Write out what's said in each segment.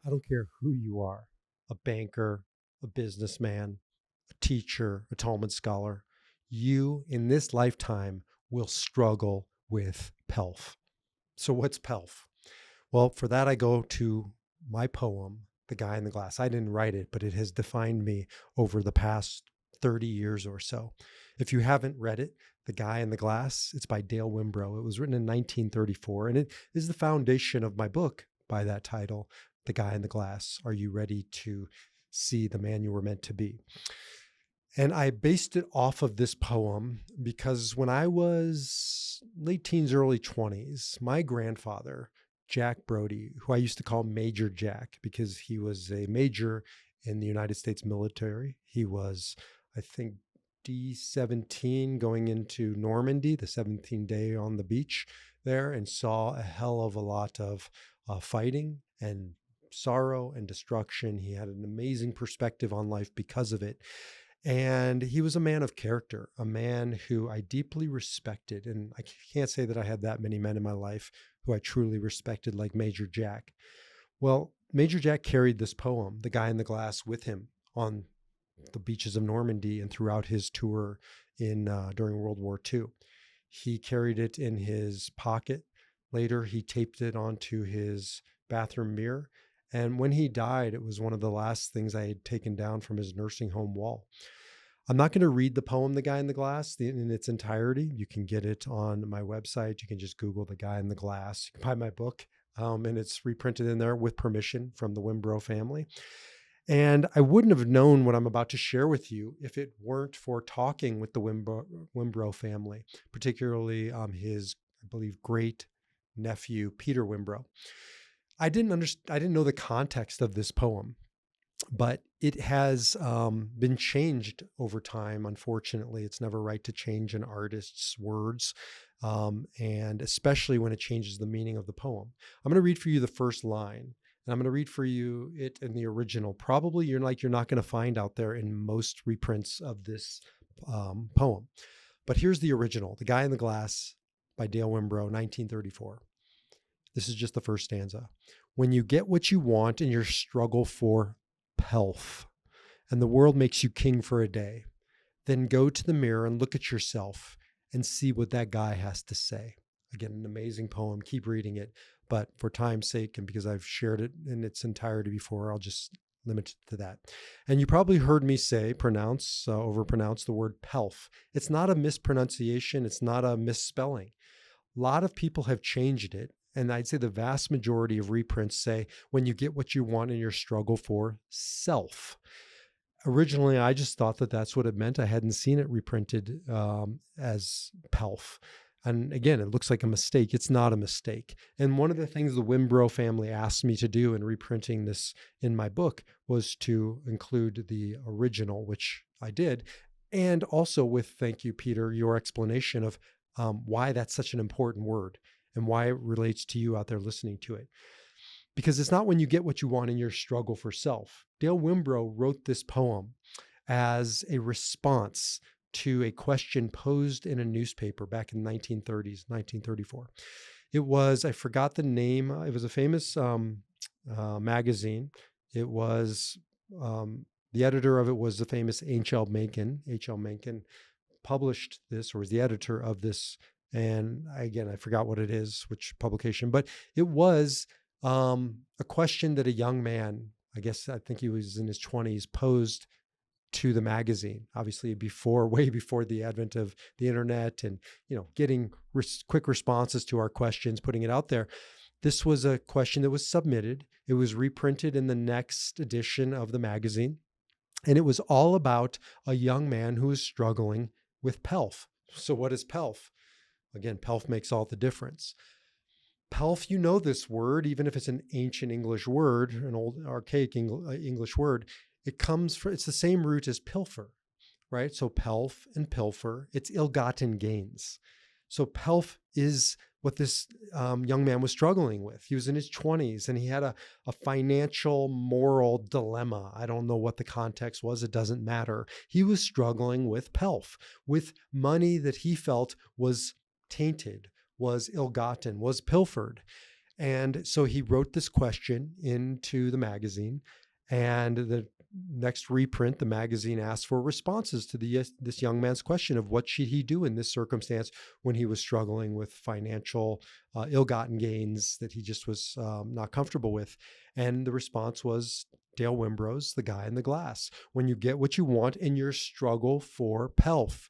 I don't care who you are, a banker, a businessman, a teacher, a Talmud scholar, you in this lifetime will struggle with PELF. So, what's PELF? Well, for that, I go to my poem, The Guy in the Glass. I didn't write it, but it has defined me over the past 30 years or so. If you haven't read it, The Guy in the Glass, it's by Dale Wimbrow. It was written in 1934, and it is the foundation of my book by that title, The Guy in the Glass. Are you ready to see the man you were meant to be? And I based it off of this poem because when I was late teens, early 20s, my grandfather, Jack Brody, who I used to call Major Jack because he was a major in the United States military. He was, I think, D-17 going into Normandy, the 17th day on the beach there, and saw a hell of a lot of fighting and sorrow and destruction. He had an amazing perspective on life because of it. And he was a man of character, a man who I deeply respected. And I can't say that I had that many men in my life who I truly respected, like Major Jack. Well, Major Jack carried this poem, The Guy in the Glass, with him on the beaches of Normandy and throughout his tour in during World War II. He carried it in his pocket. Later, he taped it onto his bathroom mirror. And when he died, it was one of the last things I had taken down from his nursing home wall. I'm not going to read the poem, The Guy in the Glass, in its entirety. You can get it on my website. You can just Google The Guy in the Glass. You can buy my book, and it's reprinted in there with permission from the Wimbrow family. And I wouldn't have known what I'm about to share with you if it weren't for talking with the Wimbrow family, particularly his, I believe, great nephew, Peter Wimbrow. I didn't know the context of this poem, but it has been changed over time. Unfortunately, it's never right to change an artist's words, and especially when it changes the meaning of the poem. I'm going to read for you the first line, and I'm going to read for you it in the original. Probably you're not going to find out there in most reprints of this poem. But here's the original, The Guy in the Glass by Dale Wimbrow, 1934. This is just the first stanza. When you get what you want in your struggle for PELF, and the world makes you king for a day, then go to the mirror and look at yourself and see what that guy has to say. Again, an amazing poem. Keep reading it. But for time's sake, and because I've shared it in its entirety before, I'll just limit it to that. And you probably heard me say, overpronounce the word PELF. It's not a mispronunciation. It's not a misspelling. A lot of people have changed it. And I'd say the vast majority of reprints say, when you get what you want in your struggle for self. Originally, I just thought that that's what it meant. I hadn't seen it reprinted as PELF. And again, it looks like a mistake. It's not a mistake. And one of the things the Wimbrow family asked me to do in reprinting this in my book was to include the original, which I did. And also with, thank you, Peter, your explanation of why that's such an important word and why it relates to you out there listening to it. Because it's not when you get what you want in your struggle for self. Dale Wimbrow wrote this poem as a response to a question posed in a newspaper back in the 1930s, 1934. It was, I forgot the name, it was a famous magazine. It was, the editor of it was the famous H.L. Mencken. H.L. Mencken published this, or was the editor of this. And again, I forgot what it is, which publication, but it was a question that a young man, I think he was in his 20s, posed to the magazine, obviously way before the advent of the internet and, getting quick responses to our questions, putting it out there. This was a question that was submitted. It was reprinted in the next edition of the magazine. And it was all about a young man who was struggling with PELF. So what is PELF? Again, PELF makes all the difference. PELF, you know this word, even if it's an ancient English word, an old archaic English word, it's the same root as pilfer, right? So PELF and pilfer, it's ill-gotten gains. So PELF is what this young man was struggling with. He was in his 20s and he had a financial, moral dilemma. I don't know what the context was. It doesn't matter. He was struggling with PELF, with money that he felt was tainted, was ill-gotten, was pilfered. And so he wrote this question into the magazine, and the next reprint, the magazine asked for responses to this young man's question of what should he do in this circumstance when he was struggling with financial ill-gotten gains that he just was not comfortable with. And the response was Dale Wimbrow's The Guy in the Glass. When you get what you want in your struggle for PELF,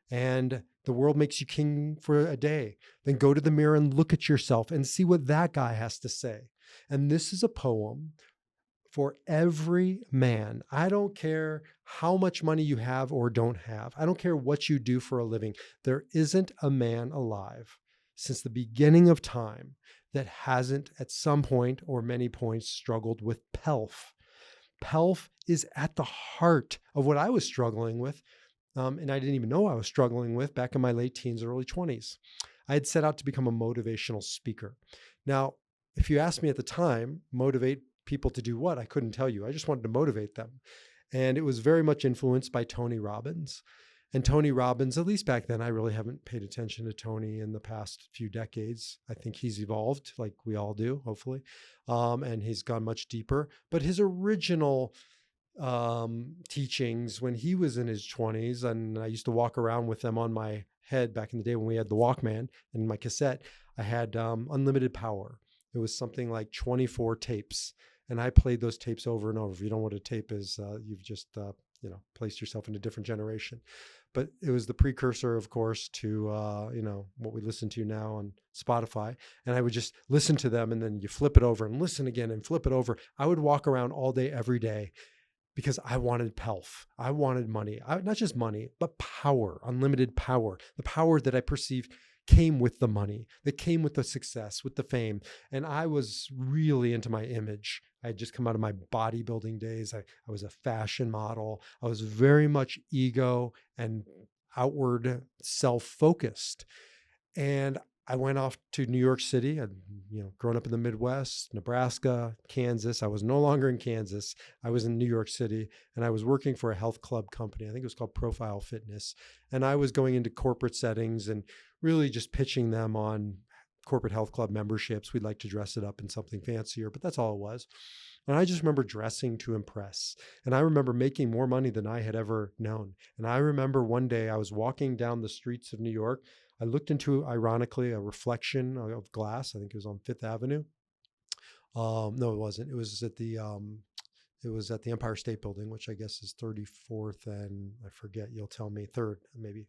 and the world makes you king for a day, then go to the mirror and look at yourself and see what that guy has to say. And this is a poem for every man. I don't care how much money you have or don't have. I don't care what you do for a living. There isn't a man alive since the beginning of time that hasn't at some point or many points struggled with PELF. PELF is at the heart of what I was struggling with. And I didn't even know I was struggling with back in my late teens, early 20s. I had set out to become a motivational speaker. Now, if you asked me at the time, motivate people to do what? I couldn't tell you. I just wanted to motivate them. And it was very much influenced by Tony Robbins. And Tony Robbins, at least back then, I really haven't paid attention to Tony in the past few decades. I think he's evolved like we all do, hopefully. And he's gone much deeper. But his original teachings when he was in his 20s, and I used to walk around with them on my head back in the day when we had the Walkman and my cassette, I had unlimited power. It was something like 24 tapes, and I played those tapes over and over. If you don't know what a tape is, you've just placed yourself in a different generation. But it was the precursor, of course, to what we listen to now on Spotify. And I would just listen to them, and then you flip it over and listen again and flip it over. I would walk around all day, every day, because I wanted PELF. I wanted money, not just money, but power, unlimited power. The power that I perceived came with the money, that came with the success, with the fame. And I was really into my image. I had just come out of my bodybuilding days. I was a fashion model. I was very much ego and outward self-focused. And I went off to New York City. I'd grown up in the Midwest, Nebraska, Kansas. I was no longer in Kansas. I was in New York City, and I was working for a health club company. I think it was called Profile Fitness. And I was going into corporate settings and really just pitching them on corporate health club memberships. We'd like to dress it up in something fancier, but that's all it was. And I just remember dressing to impress. And I remember making more money than I had ever known. And I remember one day I was walking down the streets of New York. I looked into, ironically, a reflection of glass. I think it was on Fifth Avenue. No, it wasn't. It was at the Empire State Building, which I guess is 34th and I forget. You'll tell me 3rd, maybe.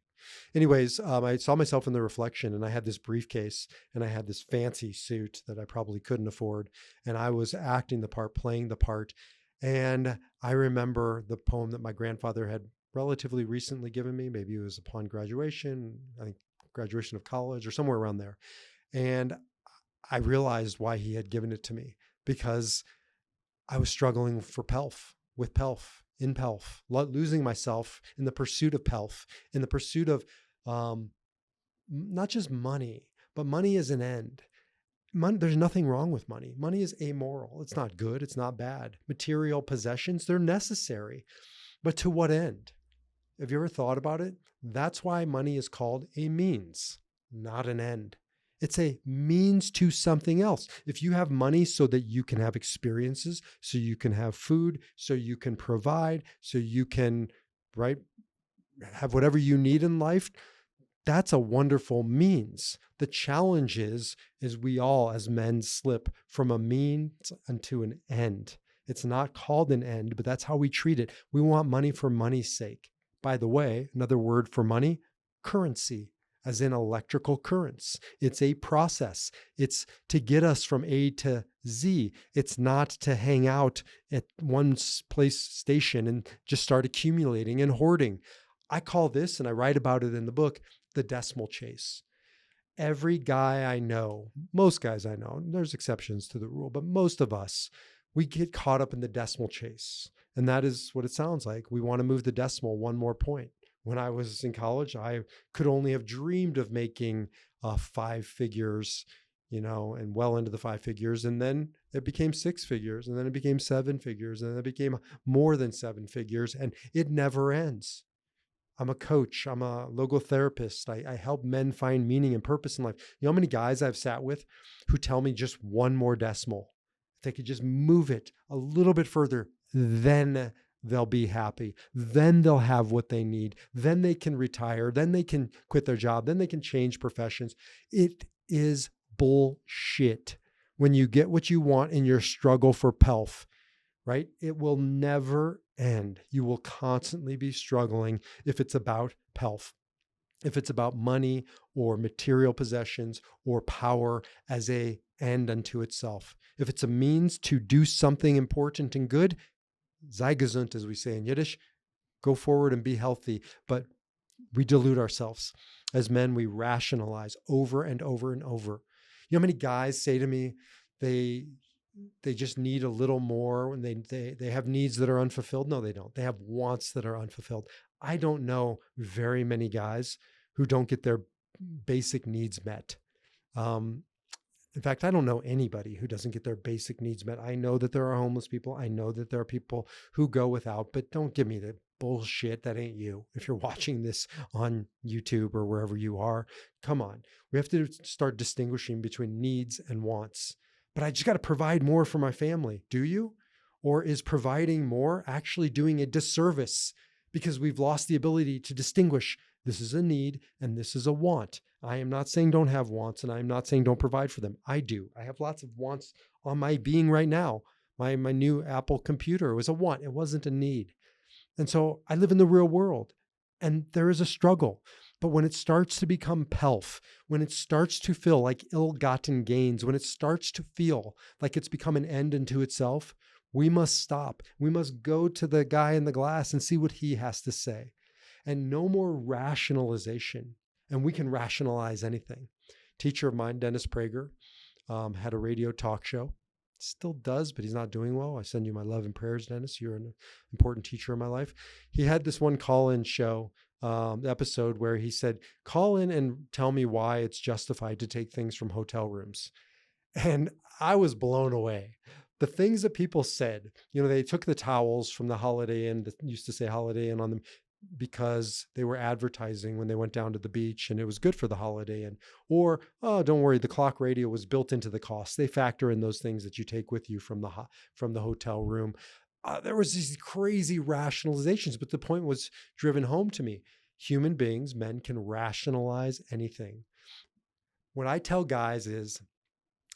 Anyways, I saw myself in the reflection, and I had this briefcase, and I had this fancy suit that I probably couldn't afford, and I was acting the part, playing the part. And I remember the poem that my grandfather had relatively recently given me. Maybe it was upon graduation. I think graduation of college or somewhere around there. And I realized why he had given it to me, because I was struggling for PELF, with PELF, in PELF, losing myself in the pursuit of PELF, in the pursuit of not just money, but money as an end. There's nothing wrong with money. Money is amoral. It's not good. It's not bad. Material possessions, they're necessary. But to what end? Have you ever thought about it? That's why money is called a means, not an end. It's a means to something else. If you have money so that you can have experiences, so you can have food, so you can provide, so you can, have whatever you need in life, that's a wonderful means. The challenge is we all as men slip from a means unto an end. It's not called an end, but that's how we treat it. We want money for money's sake. By the way, another word for money, currency, as in electrical currents. It's a process. It's to get us from A to Z. It's not to hang out at one place station and just start accumulating and hoarding. I call this, and I write about it in the book, the decimal chase. Every guy I know, most guys I know, there's exceptions to the rule, but most of us, we get caught up in the decimal chase. And that is what it sounds like. We want to move the decimal one more point. When I was in college, I could only have dreamed of making 5 figures, and well into the 5 figures. And then it became 6 figures, and then it became 7 figures, and then it became more than 7 figures, and it never ends. I'm a coach. I'm a logotherapist. I help men find meaning and purpose in life. You know how many guys I've sat with who tell me just one more decimal? If they could just move it a little bit further, then they'll be happy. Then they'll have what they need. Then they can retire. Then they can quit their job. Then they can change professions. It is bullshit. When you get what you want in your struggle for PELF, right? It will never end. You will constantly be struggling if it's about PELF, if it's about money or material possessions or power as a end unto itself. If it's a means to do something important and good, sei gesund, as we say in Yiddish, go forward and be healthy. But we delude ourselves. As men, we rationalize over and over and over. You know how many guys say to me, they just need a little more when they have needs that are unfulfilled? No, they don't. They have wants that are unfulfilled. I don't know very many guys who don't get their basic needs met. In fact, I don't know anybody who doesn't get their basic needs met. I know that there are homeless people. I know that there are people who go without, but don't give me the bullshit. That ain't you. If you're watching this on YouTube or wherever you are, come on. We have to start distinguishing between needs and wants. But I just got to provide more for my family. Do you? Or is providing more actually doing a disservice because we've lost the ability to distinguish this is a need and this is a want? I am not saying don't have wants, and I'm not saying don't provide for them. I do. I have lots of wants on my being right now. My new Apple computer was a want. It wasn't a need. And so I live in the real world, and there is a struggle. But when it starts to become PELF, when it starts to feel like ill-gotten gains, when it starts to feel like it's become an end unto itself, we must stop. We must go to the guy in the glass and see what he has to say. And no more rationalization. And we can rationalize anything. Teacher of mine, Dennis Prager, had a radio talk show. Still does, but he's not doing well. I send you my love and prayers, Dennis. You're an important teacher in my life. He had this one call-in show episode where he said, call in and tell me why it's justified to take things from hotel rooms. And I was blown away. The things that people said, they took the towels from the Holiday Inn that used to say Holiday Inn on them because they were advertising when they went down to the beach and it was good for the Holiday Inn. Or, oh, don't worry, the clock radio was built into the cost. They factor in those things that you take with you from the hotel room. There was these crazy rationalizations, but the point was driven home to me. Human beings, men, can rationalize anything. What I tell guys is,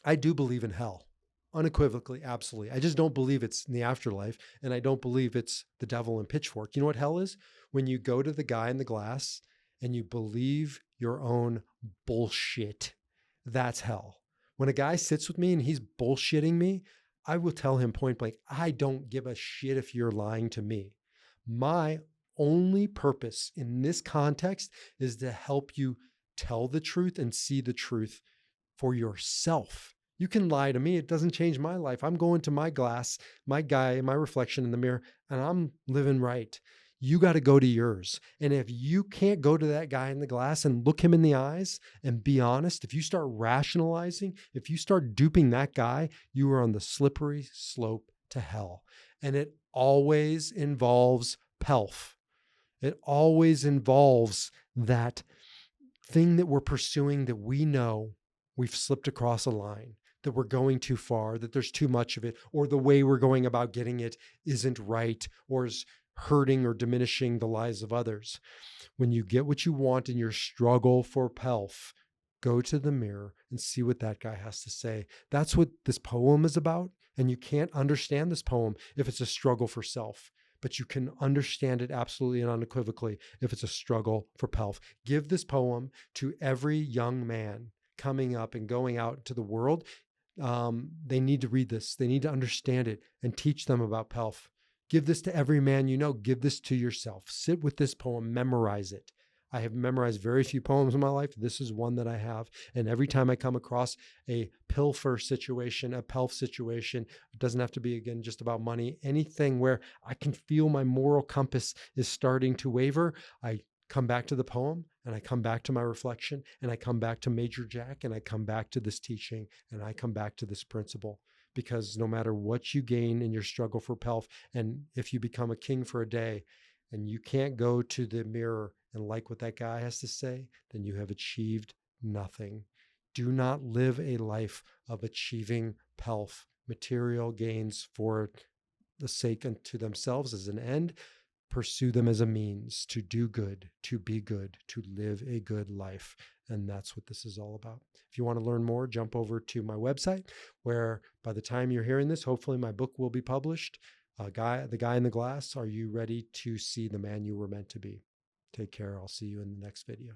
I do believe in hell. Unequivocally, absolutely. I just don't believe it's in the afterlife, and I don't believe it's the devil and pitchfork. You know what hell is? When you go to the guy in the glass and you believe your own bullshit. That's hell. When a guy sits with me and he's bullshitting me, I will tell him point blank, I don't give a shit if you're lying to me. My only purpose in this context is to help you tell the truth and see the truth for yourself. You can lie to me. It doesn't change my life. I'm going to my glass, my guy, my reflection in the mirror, and I'm living right. You got to go to yours. And if you can't go to that guy in the glass and look him in the eyes and be honest, if you start rationalizing, if you start duping that guy, you are on the slippery slope to hell. And it always involves PELF. It always involves that thing that we're pursuing that we know we've slipped across a line, that we're going too far, that there's too much of it, or the way we're going about getting it isn't right, or is hurting or diminishing the lives of others. When you get what you want in your struggle for PELF, go to the mirror and see what that guy has to say. That's what this poem is about. And you can't understand this poem if it's a struggle for self, but you can understand it absolutely and unequivocally if it's a struggle for PELF. Give this poem to every young man coming up and going out to the world. They need to read this. They need to understand it and teach them about PELF. Give this to every man you know. Give this to yourself. Sit with this poem. Memorize it. I have memorized very few poems in my life. This is one that I have. And every time I come across a pilfer situation, a PELF situation, it doesn't have to be, again, just about money. Anything where I can feel my moral compass is starting to waver, I come back to the poem, and I come back to my reflection, and I come back to Major Jack, and I come back to this teaching, and I come back to this principle. Because no matter what you gain in your struggle for PELF, and if you become a king for a day, and you can't go to the mirror and like what that guy has to say, then you have achieved nothing. Do not live a life of achieving PELF, material gains for the sake unto themselves as an end. Pursue them as a means to do good, to be good, to live a good life. And that's what this is all about. If you want to learn more, jump over to my website, where by the time you're hearing this, hopefully my book will be published. The Guy in the Glass. Are you ready to see the man you were meant to be? Take care. I'll see you in the next video.